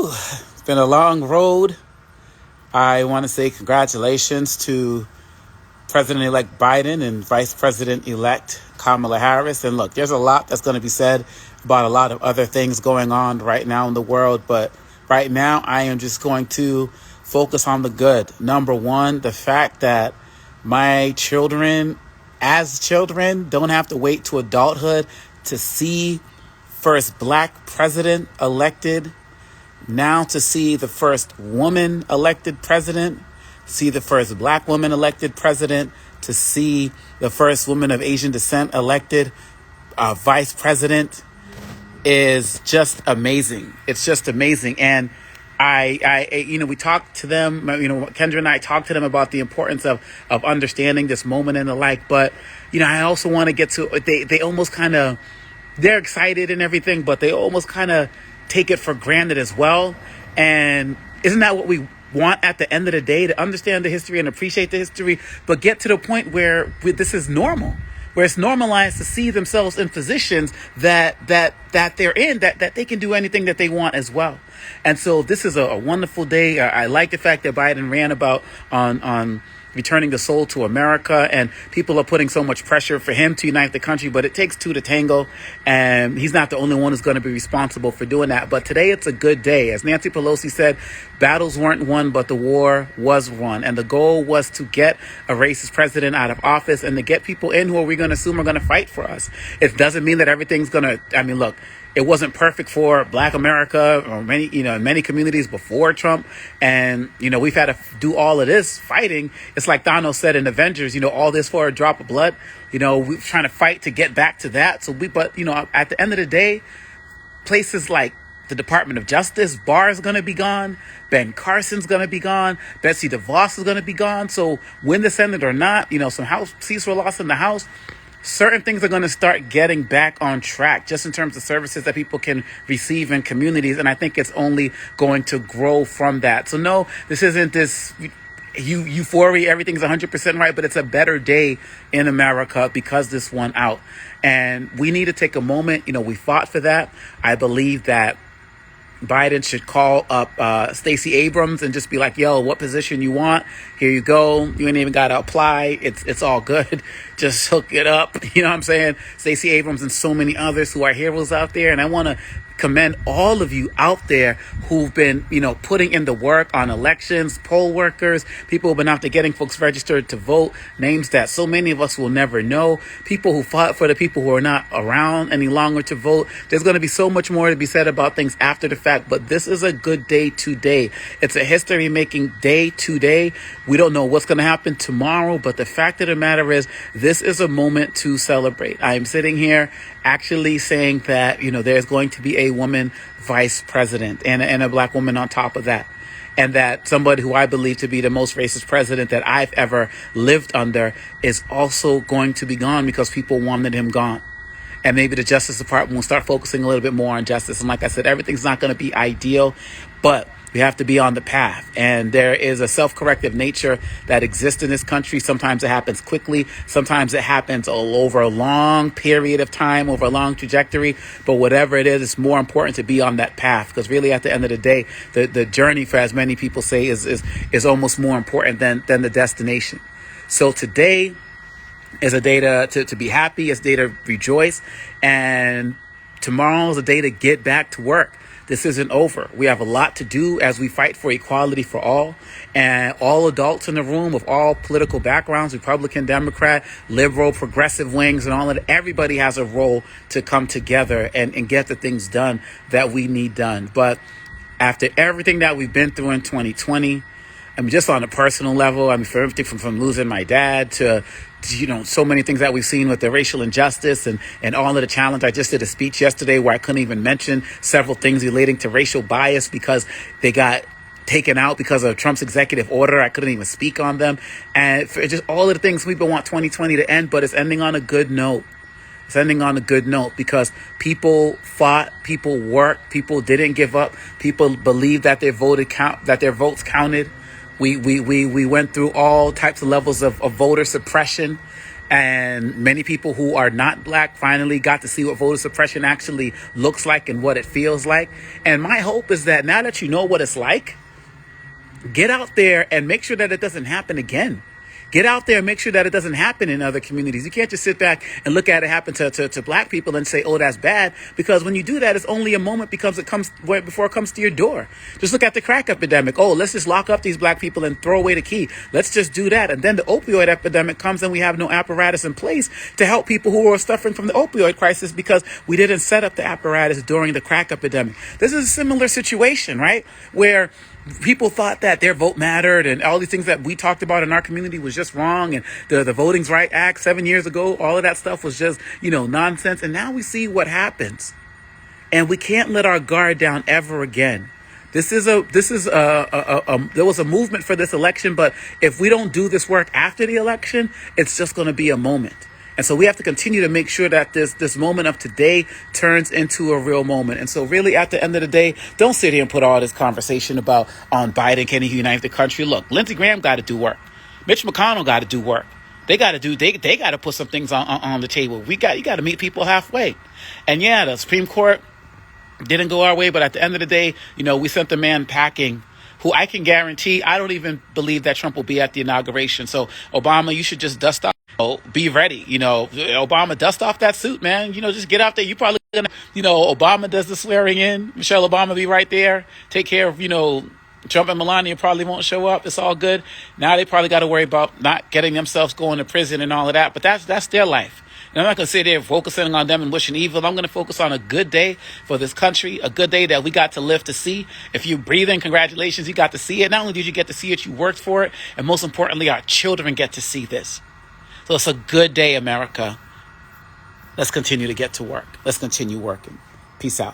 It's been a long road. I want to say congratulations to President-elect Biden and Vice President-elect Kamala Harris. And look, there's a lot that's going to be said about a lot of other things going on right now in the world. But right now, I am just going to focus on the good. Number one, the fact that my children, as children, don't have to wait to adulthood to see first Black president elected, now to see the first woman elected president, see the first Black woman elected president, to see the first woman of Asian descent elected vice president is just amazing. It's just amazing. And we talked to them, Kendra and I talked to them about the importance of understanding this moment and the like. But, I also want to get to, they almost kind of, they're excited and everything, but they almost kind of take it for granted as well. And isn't that what we want at the end of the day? To understand the history and appreciate the history, but get to the point where this is normal, where it's normalized to see themselves in positions that they're in, that they can do anything that they want as well. And so this is a wonderful day. I like the fact that Biden ran about on returning the soul to America, and people are putting so much pressure for him to unite the country, but it takes two to tango, and he's not the only one who's going to be responsible for doing that. But today it's a good day. As Nancy Pelosi said, battles weren't won, but the war was won, and the goal was to get a racist president out of office and to get people in who we're going to assume are going to fight for us. It doesn't mean that everything's going to, look, it wasn't perfect for Black America or many communities before Trump. And, we've had to do all of this fighting. It's like Thanos said in Avengers, all this for a drop of blood. We're trying to fight to get back to that. But at the end of the day, places like the Department of Justice, Barr is going to be gone. Ben Carson's going to be gone. Betsy DeVos is going to be gone. So win the Senate or not, some House seats were lost in the House. Certain things are going to start getting back on track just in terms of services that people can receive in communities. And I think it's only going to grow from that. So no, this isn't this euphoria, everything's 100% right, but it's a better day in America because this won out. And we need to take a moment. We fought for that. I believe that Biden should call up Stacey Abrams and just be like, yo, what position you want? Here you go. You ain't even got to apply. It's all good. Just hook it up. You know what I'm saying? Stacey Abrams and so many others who are heroes out there. And I want to commend all of you out there who've been, putting in the work on elections, poll workers, people who've been out there getting folks registered to vote, names that so many of us will never know, people who fought for the people who are not around any longer to vote. There's going to be so much more to be said about things after the fact, but this is a good day today. It's a history-making day today. We don't know what's going to happen tomorrow, but the fact of the matter is this is a moment to celebrate. I am sitting here actually saying that, there's going to be a woman vice president and a Black woman on top of that. And that somebody who I believe to be the most racist president that I've ever lived under is also going to be gone because people wanted him gone. And maybe the Justice Department will start focusing a little bit more on justice. And like I said, everything's not going to be ideal, but we have to be on the path. And there is a self-corrective nature that exists in this country. Sometimes it happens quickly. Sometimes it happens all over a long period of time, over a long trajectory. But whatever it is, it's more important to be on that path. Because really, at the end of the day, the journey, for as many people say, is almost more important than the destination. So today is a day to be happy. It's a day to rejoice. And tomorrow is a day to get back to work. This isn't over. We have a lot to do as we fight for equality for all. And all adults in the room of all political backgrounds, Republican, Democrat, liberal, progressive wings, and all of it, everybody has a role to come together and get the things done that we need done. But after everything that we've been through in 2020, just on a personal level, for everything from losing my dad to so many things that we've seen with the racial injustice and all of the challenge. I just did a speech yesterday where I couldn't even mention several things relating to racial bias because they got taken out because of Trump's executive order. I couldn't even speak on them. And for just all of the things people want 2020 to end, but it's ending on a good note. It's ending on a good note because people fought, people worked, people didn't give up, people believed that their votes counted. We went through all types of levels of voter suppression, And many people who are not black finally got to see what voter suppression actually looks like and what it feels like. And my hope is that now that you know what it's like, get out there and make sure that it doesn't happen again. Get out there and make sure that it doesn't happen in other communities. You can't just sit back and look at it happen to black people and say, oh, that's bad. Because when you do that, it's only a moment before it comes to your door. Just look at the crack epidemic. Oh, let's just lock up these black people and throw away the key. Let's just do that. And then the opioid epidemic comes and we have no apparatus in place to help people who are suffering from the opioid crisis because we didn't set up the apparatus during the crack epidemic. This is a similar situation, right? Where people thought that their vote mattered and all these things that we talked about in our community was just wrong. And the Voting Rights Act 7 years ago, all of that stuff was just, nonsense. And now we see what happens. And we can't let our guard down ever again. There was a movement for this election, but if we don't do this work after the election, it's just going to be a moment. And so we have to continue to make sure that this moment of today turns into a real moment. And so really at the end of the day, don't sit here and put all this conversation about on Biden, can he unite the country? Look, Lindsey Graham got to do work. Mitch McConnell got to do work. They got to put some things on the table. You got to meet people halfway. And yeah, the Supreme Court didn't go our way, but at the end of the day, we sent the man packing, who I can guarantee, I don't even believe that Trump will be at the inauguration. So Obama, you should just dust off. Be ready. Obama, dust off that suit, man. Just get out there. You probably gonna, Obama does the swearing in. Michelle Obama be right there. Take care of, Trump and Melania probably won't show up. It's all good. Now they probably got to worry about not getting themselves going to prison and all of that. But that's their life. And I'm not going to sit there focusing on them and wishing evil. I'm going to focus on a good day for this country, a good day that we got to live to see. If you're breathing, congratulations, you got to see it. Not only did you get to see it, you worked for it. And most importantly, our children get to see this. So it's a good day, America. Let's continue to get to work. Let's continue working. Peace out.